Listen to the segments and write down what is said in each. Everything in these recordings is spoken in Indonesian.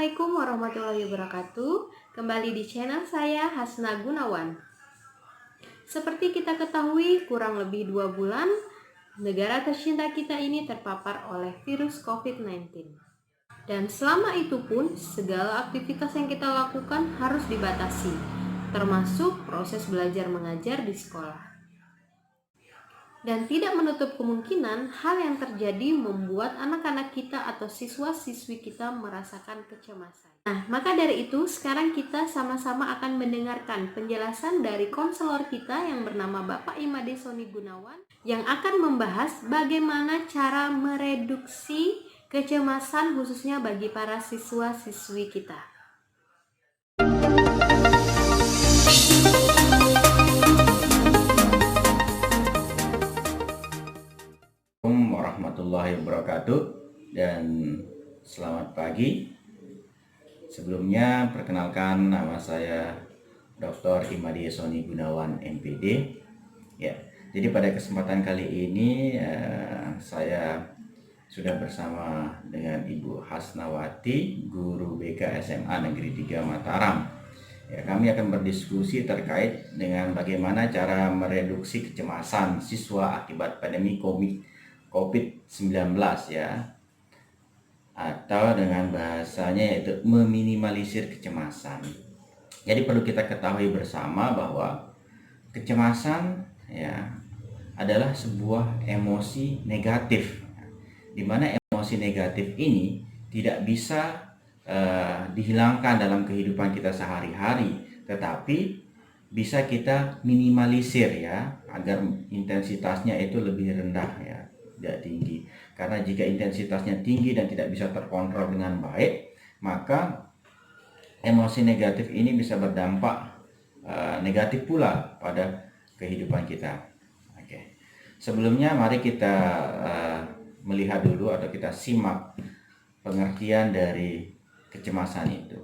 Assalamualaikum warahmatullahi wabarakatuh. Kembali di channel saya Hasna Gunawan. Seperti kita ketahui, kurang lebih 2 bulan negara tercinta kita ini terpapar oleh virus COVID-19. Dan selama itu pun segala aktivitas yang kita lakukan harus dibatasi, termasuk proses belajar mengajar di sekolah. Dan tidak menutup kemungkinan hal yang terjadi membuat anak-anak kita atau siswa-siswi kita merasakan kecemasan. Nah, maka dari itu sekarang kita sama-sama akan mendengarkan penjelasan dari konselor kita yang bernama Bapak Imade Soni Gunawan yang akan membahas bagaimana cara mereduksi kecemasan khususnya bagi para siswa-siswi kita. Assalamualaikum warahmatullahi wabarakatuh dan selamat pagi. Sebelumnya perkenalkan, nama saya Dr. Imade Soni Gunawan MPD. Ya, jadi pada kesempatan kali ini saya sudah bersama dengan Ibu Hasnawati, guru BK SMA Negeri 3 Mataram. Ya, kami akan berdiskusi terkait dengan bagaimana cara mereduksi kecemasan siswa akibat pandemi COVID-19 ya, atau dengan bahasanya yaitu meminimalisir kecemasan. Jadi perlu kita ketahui bersama bahwa kecemasan ya adalah sebuah emosi negatif, di mana emosi negatif ini tidak bisa dihilangkan dalam kehidupan kita sehari-hari, tetapi bisa kita minimalisir ya agar intensitasnya itu lebih rendah ya, tidak tinggi. Karena jika intensitasnya tinggi dan tidak bisa terkontrol dengan baik, maka emosi negatif ini bisa berdampak negatif pula pada kehidupan kita. Oke. Sebelumnya mari kita melihat dulu atau kita simak pengertian dari kecemasan itu.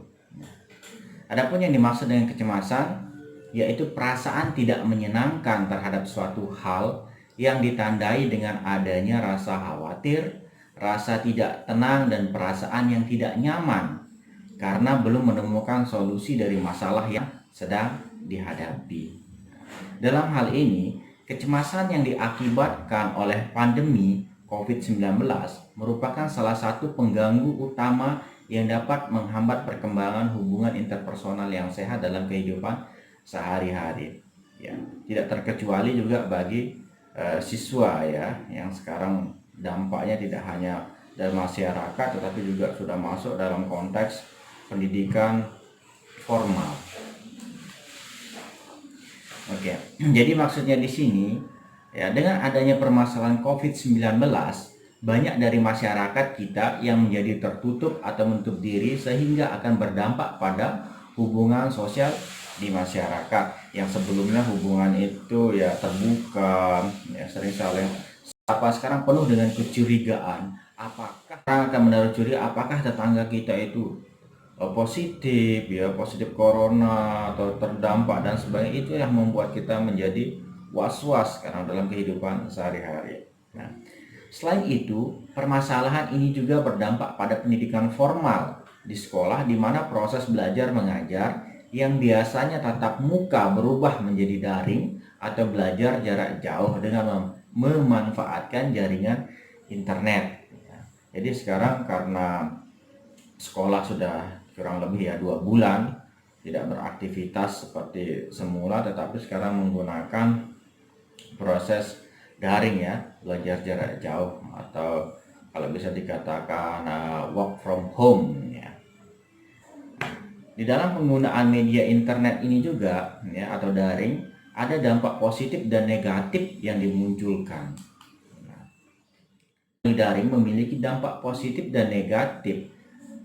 Adapun yang dimaksud dengan kecemasan yaitu perasaan tidak menyenangkan terhadap suatu hal yang ditandai dengan adanya rasa khawatir, rasa tidak tenang, dan perasaan yang tidak nyaman karena belum menemukan solusi dari masalah yang sedang dihadapi. Dalam hal ini, kecemasan yang diakibatkan oleh pandemi COVID-19 merupakan salah satu pengganggu utama yang dapat menghambat perkembangan hubungan interpersonal yang sehat dalam kehidupan sehari-hari. Ya, tidak terkecuali juga bagi siswa ya, yang sekarang dampaknya tidak hanya dari masyarakat tetapi juga sudah masuk dalam konteks pendidikan formal. Oke, jadi maksudnya di sini ya, dengan adanya permasalahan COVID-19, banyak dari masyarakat kita yang menjadi tertutup atau menutup diri sehingga akan berdampak pada hubungan sosial di masyarakat yang sebelumnya hubungan itu ya terbuka, ya sering saling sapa, sekarang penuh dengan kecurigaan. Apakah akan menaruh curiga apakah tetangga kita itu positif ya, positif corona atau terdampak dan sebagainya. Itu yang membuat kita menjadi was-was karena dalam kehidupan sehari-hari. Nah, selain itu, permasalahan ini juga berdampak pada pendidikan formal di sekolah, di mana proses belajar mengajar yang biasanya tatap muka berubah menjadi daring atau belajar jarak jauh dengan memanfaatkan jaringan internet. Jadi sekarang karena sekolah sudah kurang lebih ya 2 bulan tidak beraktivitas seperti semula, tetapi sekarang menggunakan proses daring ya, belajar jarak jauh atau kalau bisa dikatakan work from home ya. Di dalam penggunaan media internet ini juga ya, atau daring, ada dampak positif dan negatif yang dimunculkan. Nah, daring memiliki dampak positif dan negatif.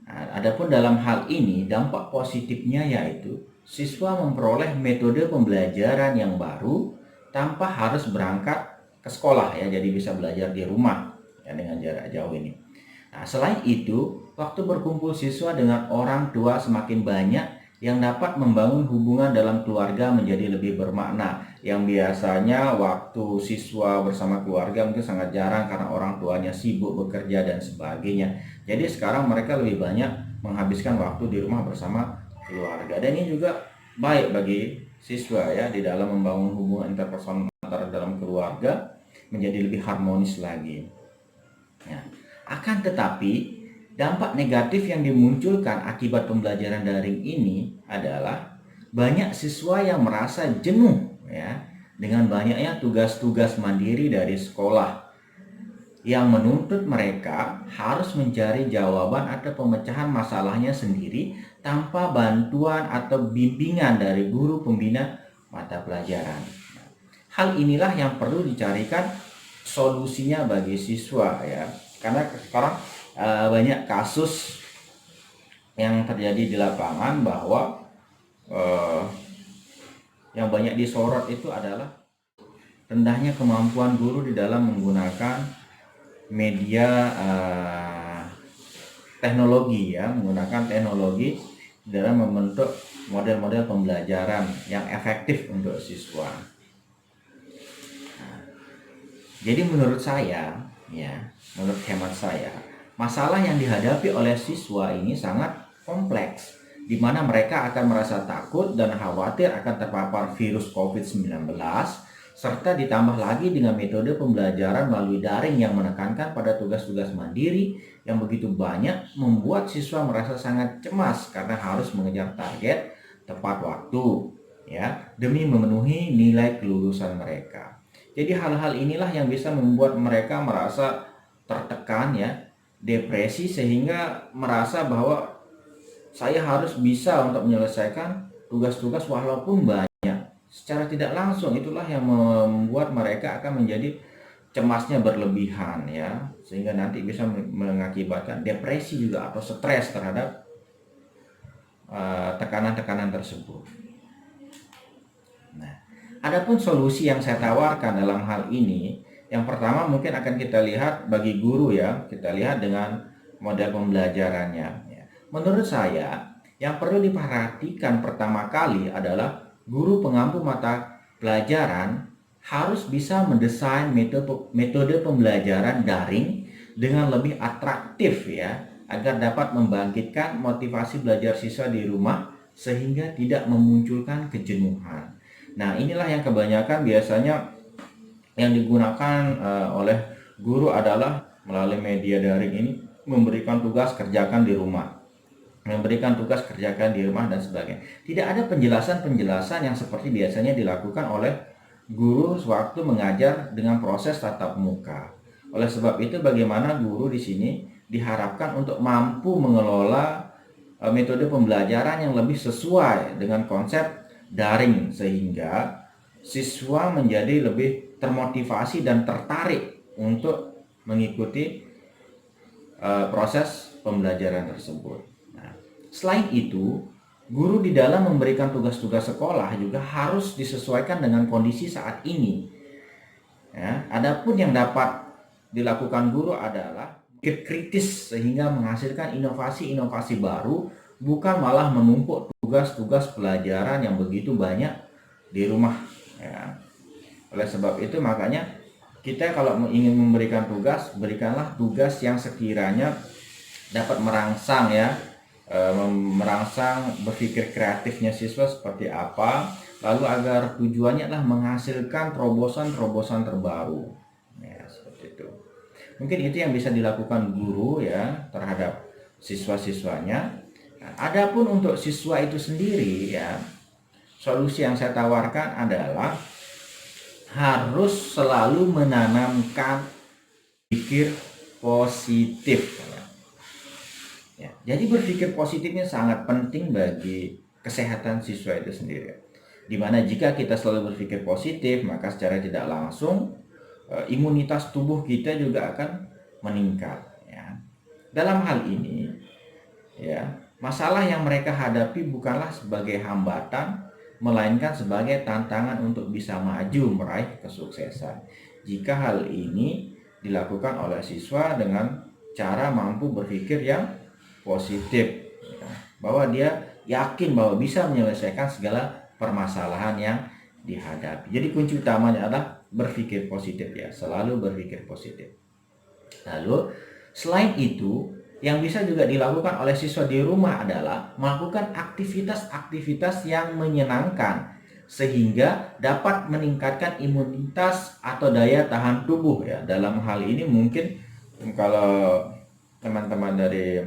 Nah, adapun dalam hal ini dampak positifnya yaitu siswa memperoleh metode pembelajaran yang baru tanpa harus berangkat ke sekolah ya, jadi bisa belajar di rumah ya dengan jarak jauh ini. Nah, selain itu, waktu berkumpul siswa dengan orang tua semakin banyak yang dapat membangun hubungan dalam keluarga menjadi lebih bermakna. Yang biasanya waktu siswa bersama keluarga mungkin sangat jarang karena orang tuanya sibuk bekerja dan sebagainya. Jadi sekarang mereka lebih banyak menghabiskan waktu di rumah bersama keluarga. Dan ini juga baik bagi siswa ya, di dalam membangun hubungan interpersonal antara dalam keluarga menjadi lebih harmonis lagi. Ya. Akan tetapi dampak negatif yang dimunculkan akibat pembelajaran daring ini adalah banyak siswa yang merasa jenuh ya dengan banyaknya tugas-tugas mandiri dari sekolah yang menuntut mereka harus mencari jawaban atau pemecahan masalahnya sendiri tanpa bantuan atau bimbingan dari guru pembina mata pelajaran. Hal inilah yang perlu dicarikan solusinya bagi siswa ya. Karena sekarang banyak kasus yang terjadi di lapangan bahwa yang banyak disorot itu adalah rendahnya kemampuan guru di dalam menggunakan media teknologi ya, menggunakan teknologi dalam membentuk model-model pembelajaran yang efektif untuk siswa. Jadi menurut saya ya, menurut hemat saya, masalah yang dihadapi oleh siswa ini sangat kompleks, di mana mereka akan merasa takut dan khawatir akan terpapar virus COVID-19, serta ditambah lagi dengan metode pembelajaran melalui daring yang menekankan pada tugas-tugas mandiri yang begitu banyak, membuat siswa merasa sangat cemas karena harus mengejar target tepat waktu ya, demi memenuhi nilai kelulusan mereka. Jadi hal-hal inilah yang bisa membuat mereka merasa tertekan ya, depresi, sehingga merasa bahwa saya harus bisa untuk menyelesaikan tugas-tugas walaupun banyak. Secara tidak langsung itulah yang membuat mereka akan menjadi cemasnya berlebihan ya, sehingga nanti bisa mengakibatkan depresi juga atau stres terhadap tekanan-tekanan tersebut. Nah, adapun solusi yang saya tawarkan dalam hal ini, yang pertama mungkin akan kita lihat bagi guru ya, kita lihat dengan model pembelajarannya. Menurut saya, yang perlu diperhatikan pertama kali adalah guru pengampu mata pelajaran harus bisa mendesain metode pembelajaran daring dengan lebih atraktif ya, agar dapat membangkitkan motivasi belajar siswa di rumah sehingga tidak memunculkan kejenuhan. Nah, inilah yang kebanyakan biasanya yang digunakan oleh guru adalah melalui media daring ini, memberikan tugas kerjakan di rumah, dan sebagainya. Tidak ada penjelasan-penjelasan yang seperti biasanya dilakukan oleh guru sewaktu mengajar dengan proses tatap muka. Oleh sebab itu, bagaimana guru di sini diharapkan untuk mampu mengelola metode pembelajaran yang lebih sesuai dengan konsep daring, sehingga siswa menjadi lebih termotivasi dan tertarik untuk mengikuti proses pembelajaran tersebut. Selain itu, guru di dalam memberikan tugas-tugas sekolah juga harus disesuaikan dengan kondisi saat ini. Ya, adapun yang dapat dilakukan guru adalah berpikir kritis sehingga menghasilkan inovasi-inovasi baru, bukan malah menumpuk tugas-tugas pelajaran yang begitu banyak di rumah. Ya. Oleh sebab itu, makanya kita kalau ingin memberikan tugas, berikanlah tugas yang sekiranya dapat merangsang ya, merangsang berpikir kreatifnya siswa seperti apa, lalu agar tujuannya adalah menghasilkan terobosan-terobosan terbaru ya, seperti itu. Mungkin itu yang bisa dilakukan guru ya terhadap siswa-siswanya. Nah, adapun untuk siswa itu sendiri ya, solusi yang saya tawarkan adalah harus selalu menanamkan pikir positif. Ya, jadi berpikir positifnya sangat penting bagi kesehatan siswa itu sendiri. Dimana jika kita selalu berpikir positif, maka secara tidak langsung imunitas tubuh kita juga akan meningkat. Ya. Dalam hal ini, ya, masalah yang mereka hadapi bukanlah sebagai hambatan, melainkan sebagai tantangan untuk bisa maju meraih kesuksesan. Jika hal ini dilakukan oleh siswa dengan cara mampu berpikir yang positif, bahwa dia yakin bahwa bisa menyelesaikan segala permasalahan yang dihadapi. Jadi kunci utamanya adalah berpikir positif ya, selalu berpikir positif. Lalu selain itu, Yang bisa juga dilakukan oleh siswa di rumah adalah melakukan aktivitas-aktivitas yang menyenangkan sehingga dapat meningkatkan imunitas atau daya tahan tubuh ya. Dalam hal ini mungkin kalau teman-teman dari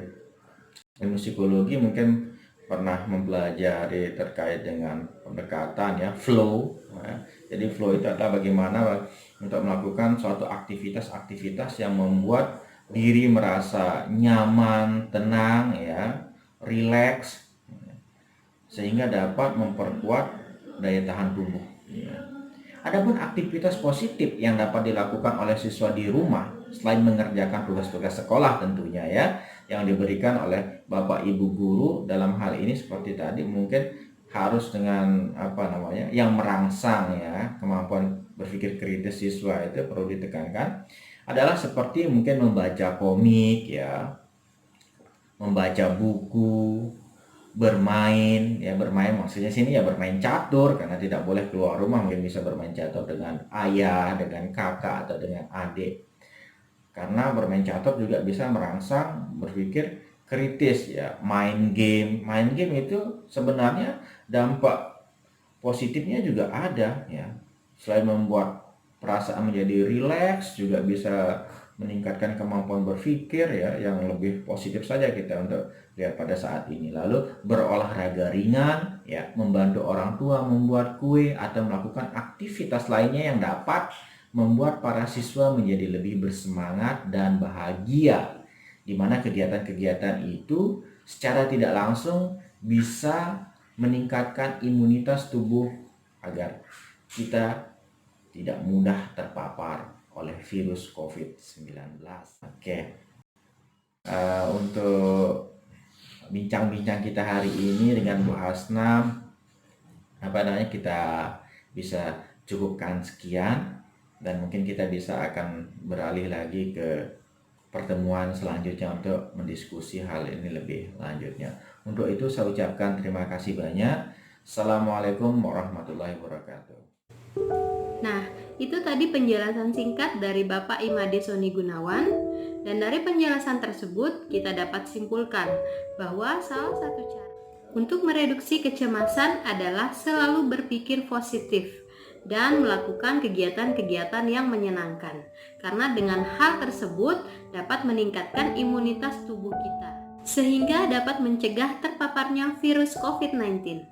ilmu psikologi mungkin pernah mempelajari terkait dengan pendekatan ya, flow ya. Jadi flow itu adalah bagaimana untuk melakukan suatu aktivitas-aktivitas yang membuat diri merasa nyaman, tenang ya, rileks, sehingga dapat memperkuat daya tahan tubuh ya. Adapun aktivitas positif yang dapat dilakukan oleh siswa di rumah selain mengerjakan tugas-tugas sekolah tentunya ya, yang diberikan oleh Bapak Ibu guru dalam hal ini seperti tadi mungkin harus dengan yang merangsang ya, kemampuan berpikir kritis siswa itu perlu ditekankan adalah seperti mungkin membaca komik ya, membaca buku, bermain maksudnya sini ya bermain catur, karena tidak boleh keluar rumah mungkin bisa bermain catur dengan ayah, dengan kakak atau dengan adik, karena bermain catur juga bisa merangsang berpikir kritis ya. Main game itu sebenarnya dampak positifnya juga ada ya, selain membuat perasaan menjadi rileks juga bisa meningkatkan kemampuan berpikir ya, yang lebih positif saja kita untuk lihat pada saat ini. Lalu berolahraga ringan ya, membantu orang tua membuat kue atau melakukan aktivitas lainnya yang dapat membuat para siswa menjadi lebih bersemangat dan bahagia, di mana kegiatan-kegiatan itu secara tidak langsung bisa meningkatkan imunitas tubuh agar kita tidak mudah terpapar oleh virus COVID-19. Oke. Untuk bincang-bincang kita hari ini dengan Bu Hasna, kita bisa cukupkan sekian, dan mungkin kita bisa akan beralih lagi ke pertemuan selanjutnya untuk mendiskusi hal ini lebih lanjutnya. Untuk itu saya ucapkan terima kasih banyak. Assalamualaikum warahmatullahi wabarakatuh. Nah, itu tadi penjelasan singkat dari Bapak Imade Soni Gunawan, dan dari penjelasan tersebut kita dapat simpulkan bahwa salah satu cara untuk mereduksi kecemasan adalah selalu berpikir positif dan melakukan kegiatan-kegiatan yang menyenangkan, karena dengan hal tersebut dapat meningkatkan imunitas tubuh kita sehingga dapat mencegah terpaparnya virus COVID-19.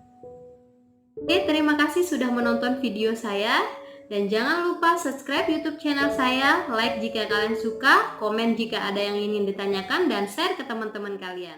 Oke, terima kasih sudah menonton video saya. Dan jangan lupa subscribe YouTube channel saya, like jika kalian suka, komen jika ada yang ingin ditanyakan, dan share ke teman-teman kalian.